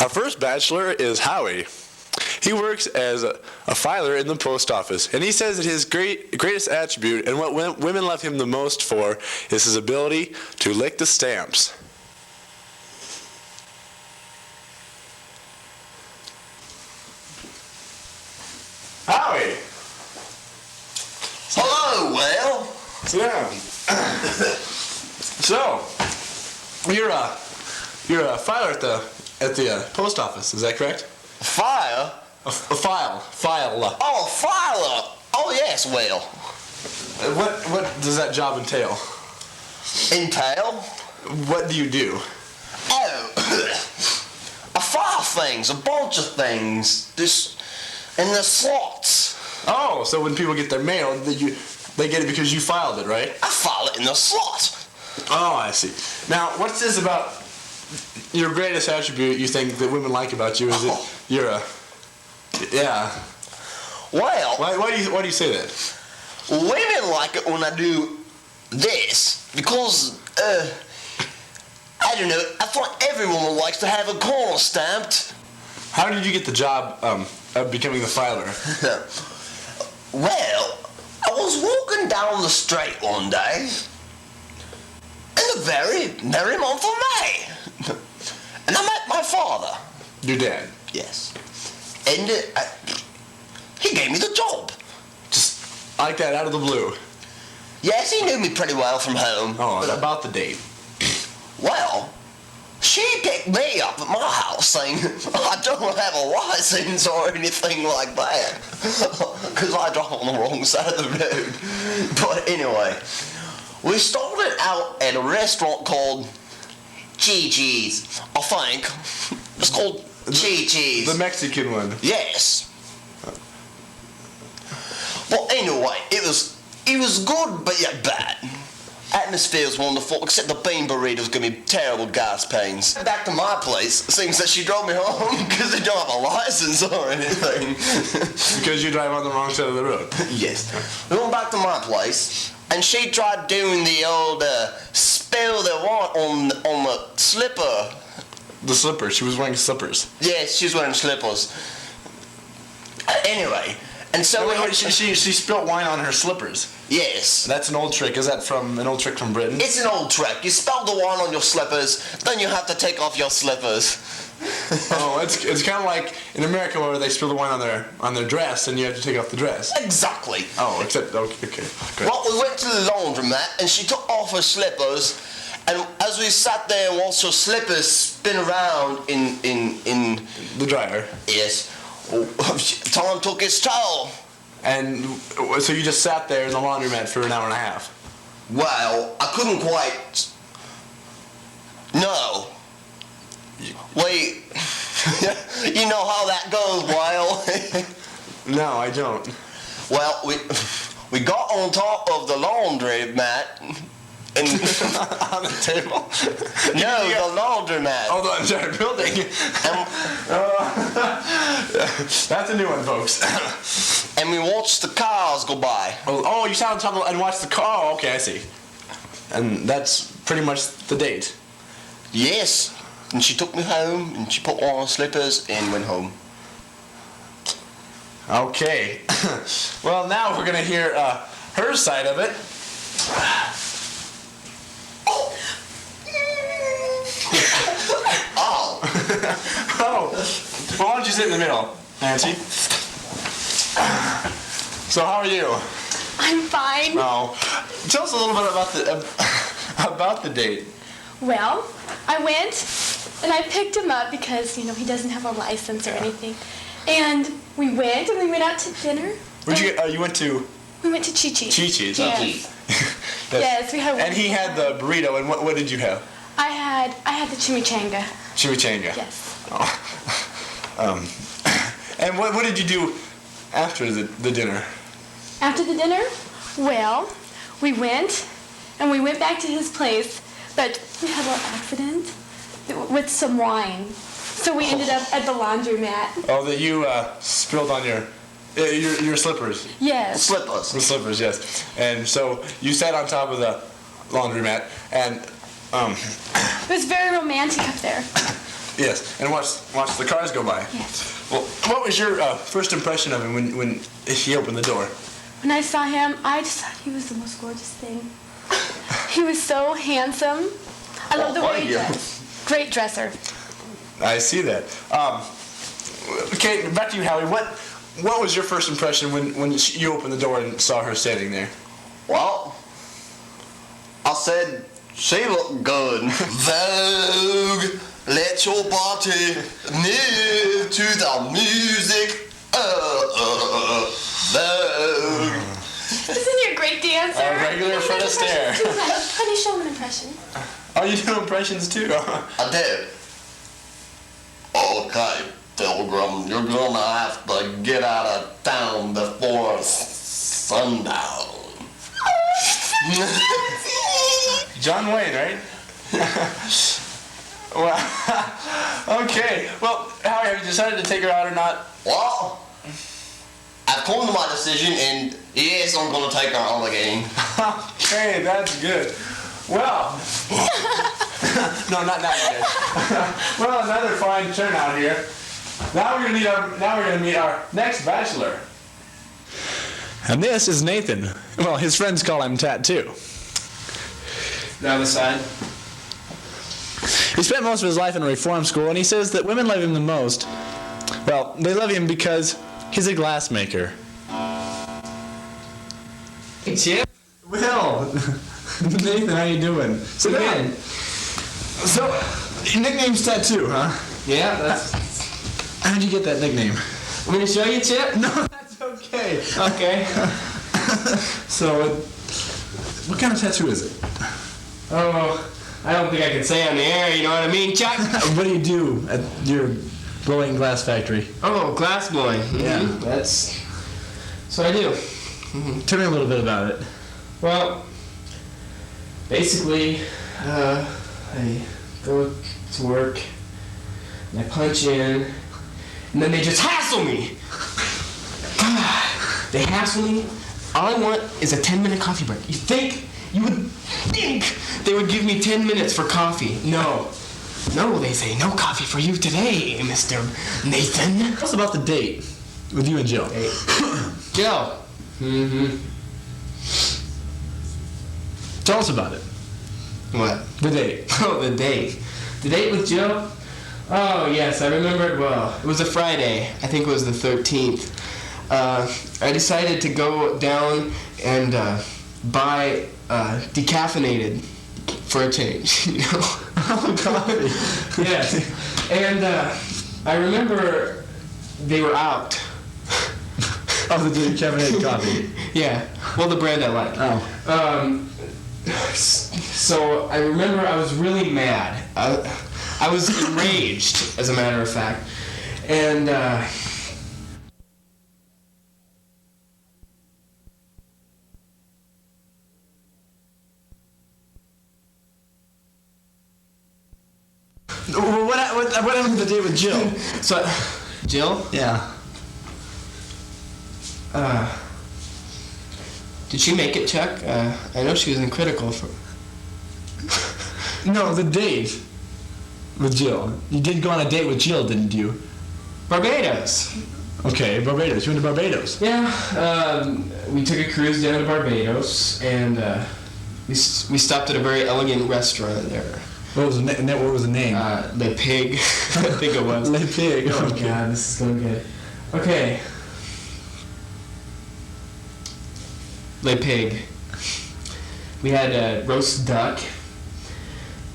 Our first bachelor is Howie. He works as a filer in the post office, and he says that his greatest attribute and what women love him the most for is his ability to lick the stamps. Howie! Hello, Will. Sit down. So, you're a filer at the post office, is that correct? Fire? A file. Oh, filer. Oh, yes, Will. What does that job entail? Entail? What do you do? Oh, I file things, a bunch of things, just in the slots. Oh, so when people get their mail, they get it because you filed it, right? I file it in the slot. Oh, I see. Now, what's this about your greatest attribute you think that women like about you? Is it you're a... Yeah. Well... Why do you say that? Women like it when I do this, because, I don't know, I thought every woman likes to have a corner stamped. How did you get the job of becoming the filer? Well, I was walking down the street one day, in the very merry month of May, and I met my father. Your dad? Yes. And he gave me the job. Just like that, out of the blue? Yes, he knew me pretty well from home. Oh, but about the date? Well, she picked me up at my house saying I don't have a license or anything like that because I drive on the wrong side of the road. But anyway, we started out at a restaurant called CHS, I think. It's called CHS. The Mexican one? Yes. Well, anyway, it was good but yet bad. Atmosphere was wonderful, except the bean burrito's gonna be terrible gas pains. Back to my place, it seems that she drove me home because they don't have a license or anything. Because you drive on the wrong side of the road? Yes. We went back to my place, and she tried doing the old spill the wine on the slipper. The slippers. She was wearing slippers. Yes, she was wearing slippers. Anyway, and so she spilled wine on her slippers. Yes. That's an old trick. Is that from an old trick from Britain? It's an old trick. You spill the wine on your slippers, then you have to take off your slippers. Oh, it's kind of like in America where they spill the wine on their dress and you have to take off the dress. Exactly. Oh, except okay. Good. Well, we went to the laundromat and she took off her slippers, and as we sat there and watched her slippers spin around in the dryer. Yes. Tom took his towel. And so you just sat there in the laundromat for an hour and a half? Well, I couldn't quite... No. Wait. You know how that goes, Weil. No, I don't. Well, we got on top of the laundry mat and on the table? No, the laundromat. Oh, the entire building. That's a new one, folks. And we watched the cars go by. Oh, you sat on top and watched the car. Oh, okay, I see. And that's pretty much the date. Yes. And she took me home, and she put on her slippers and went home. Okay. Well, now we're going to hear her side of it. Oh. Oh. Well, why don't you sit in the middle, Nancy? So how are you? I'm fine. Oh. Tell us a little bit about the date. Well, I went and I picked him up because, he doesn't have a license or anything. And we went out to dinner. Where'd you get, you went to? We went to CHS. CHS. Yes. Yes, we had. And he had the burrito, and what did you have? I had the chimichanga. Chimichanga. Yes. Oh. And what did you do after the dinner? After the dinner, well, we went back to his place, but we had a little accident with some wine. So we ended up at the laundromat. Oh, that you spilled on your slippers. Yes. Slippers. The slippers, yes. And so you sat on top of the laundromat, and it was very romantic up there. Yes, and watch the cars go by. Yes. Well, what was your first impression of him when he opened the door? When I saw him, I just thought he was the most gorgeous thing. He was so handsome. I love the way he dressed. Great dresser. I see that. Okay, back to you, Howie. What was your first impression when you opened the door and saw her standing there? Well, I said she looked good. Vogue, let your body move to the music. Vogue. Isn't he a great dancer? A regular Fred Astaire. Honey, show him an impression. Oh, you do impressions too? I do. Okay, Pilgrim, you're gonna have to get out of town before sundown. John Wayne, right? Well, okay. Well, Howie, have you decided to take her out or not? Well, I've come to my decision, and yes, I'm gonna take her on again. Okay, that's good. Well, no, not yet. Well, another fine turnout here. Now we're gonna meet our next bachelor. And this is Nathan. Well, his friends call him Tattoo. Down the side. He spent most of his life in a reform school, and he says that women love him the most. Well, they love him because he's a glassmaker. Hey, Chip. Well, Nathan, how you doing? So Good. So, your nickname's Tattoo, huh? Yeah, that's... How'd you get that nickname? Want me to show you, Chip? No, that's okay. Okay. So, what kind of tattoo is it? Oh, I don't think I can say on the air, you know what I mean, Chuck? What do you do at your blowing glass factory? Oh, glass blowing. Yeah. That's what I do. Tell me a little bit about it. Well, basically, I go to work, and I punch in, and then they just hassle me. They hassle me. All I want is a 10-minute coffee break. You would think they would give me 10 minutes for coffee. No, they say, no coffee for you today, Mr. Nathan. Tell us about the date with you and Jill. Hey. Jill. Mm-hmm. Tell us about it. What? The date. Oh, the date. The date with Jill? Oh, yes, I remember it well. It was a Friday. I think it was the 13th. I decided to go down and buy decaffeinated for a change, you know? Oh, coffee. Yes. And I remember they were out. Oh, the decaffeinated coffee. Yeah. Well, the brand I like. Oh. So I remember I was really mad. I was enraged, as a matter of fact. And What happened to the date with Jill? so, Jill, Yeah. did she make it, Chuck? I know she was in critical for... No, the date with Jill. You did go on a date with Jill, didn't you? Barbados. Okay, Barbados. You went to Barbados. Yeah, we took a cruise down to Barbados, and we stopped at a very elegant restaurant there. What was the name? Le Pig, I think it was. Le Pig. Oh Okay. God, this is going good. Okay. Le Pig. We had roast duck,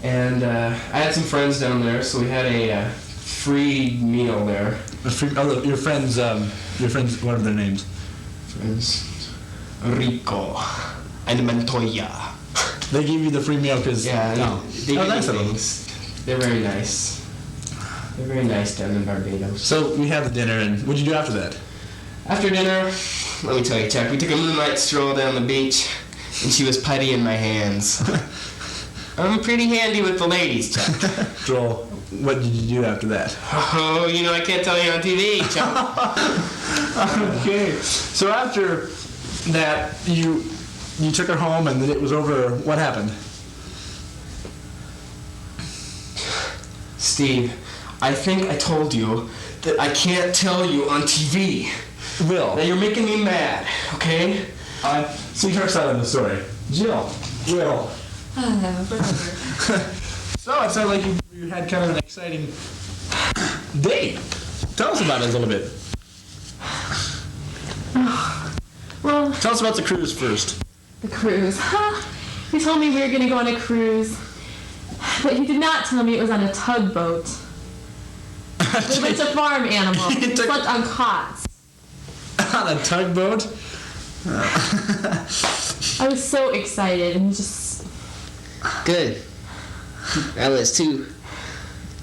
and I had some friends down there, so we had a free meal there. Your friends, what are their names? Friends. Rico and Montoya. They give you the free meal because... Yeah, No. they Oh, do nice of them. things. They're very nice. They're very nice down in Barbados. So we had the dinner, and what'd you do after that? After dinner, let me tell you, Chuck, we took a moonlight stroll down the beach, and she was putty in my hands. I'm pretty handy with the ladies, Chuck. Joel, what did you do after that? Oh, you know I can't tell you on TV, Chuck. Okay. So after that, you took her home, and then it was over. What happened? Steve, I think I told you that I can't tell you on TV. Will. Now you're making me mad, okay? See her side of the story. Jill. Will. So it sounded like you had kind of an exciting date. Tell us about it a little bit. Well, Tell us about the cruise first. the cruise. He told me we were going to go on a cruise, but he did not tell me it was on a tugboat. With a bunch of farm animals. He We took- slept on cots. On a tugboat? I was so excited, and he just... Good. I was too.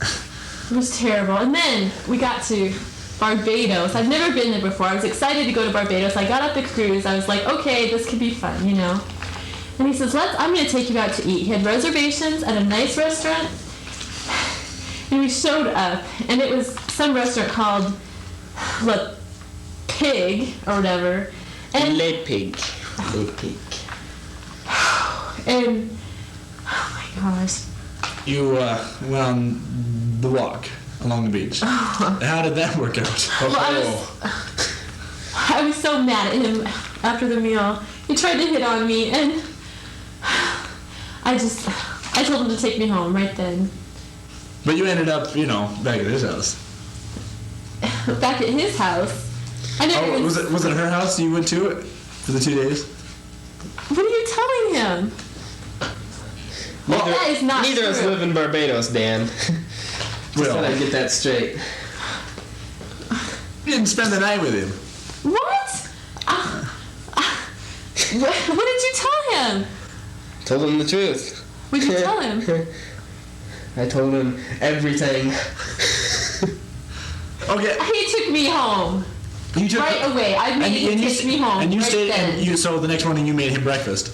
It was terrible. And then we got to Barbados. I've never been there before. I was excited to go to Barbados. I got off the cruise. I was like, okay, this could be fun, you know. And he says, I'm going to take you out to eat. He had reservations at a nice restaurant. And we showed up, and it was some restaurant called Le Pig or whatever. And Le Pig. Le Pig. And oh my gosh. You went on the walk along the beach. How did that work out? Well, I was so mad at him after the meal. He tried to hit on me, and I told him to take me home right then. But you ended up, back at his house. Back at his house. I never Oh, even... was it her house you went to for the 2 days? What are you telling him? That is not Neither of us true. live in Barbados, Dan. Just Will. thought I'd get that straight. You didn't spend the night with him. What? What did you tell him? Told him the truth. What did you tell him? I told him everything. Okay. He took me home. You took Right away. I made him take me home. And you right stayed. then. So the next morning you made him breakfast.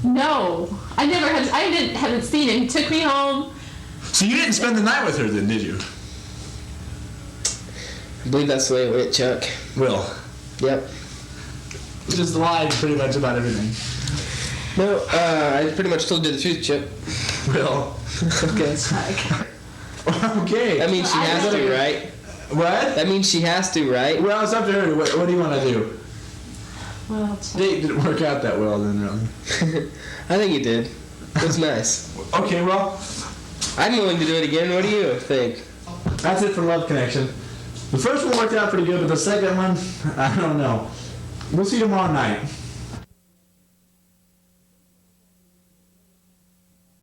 No, I haven't seen him. He took me home. So you didn't spend the night with her then, did you? I believe that's the way it went, Chuck. Will. Yep. Just lied pretty much about everything. No, I pretty much told you the truth, Chip. Will. Okay. Okay. That means she has to, right? What? That means she has to, right? Well, it's up to her. What do you want to do? Well, Date didn't work out that well then, really. I think you did. It was nice. Okay, well, I'm willing to do it again. What do you think? that's it for Love Connection. The first one worked out pretty good, but the second one, I don't know. We'll see you tomorrow night.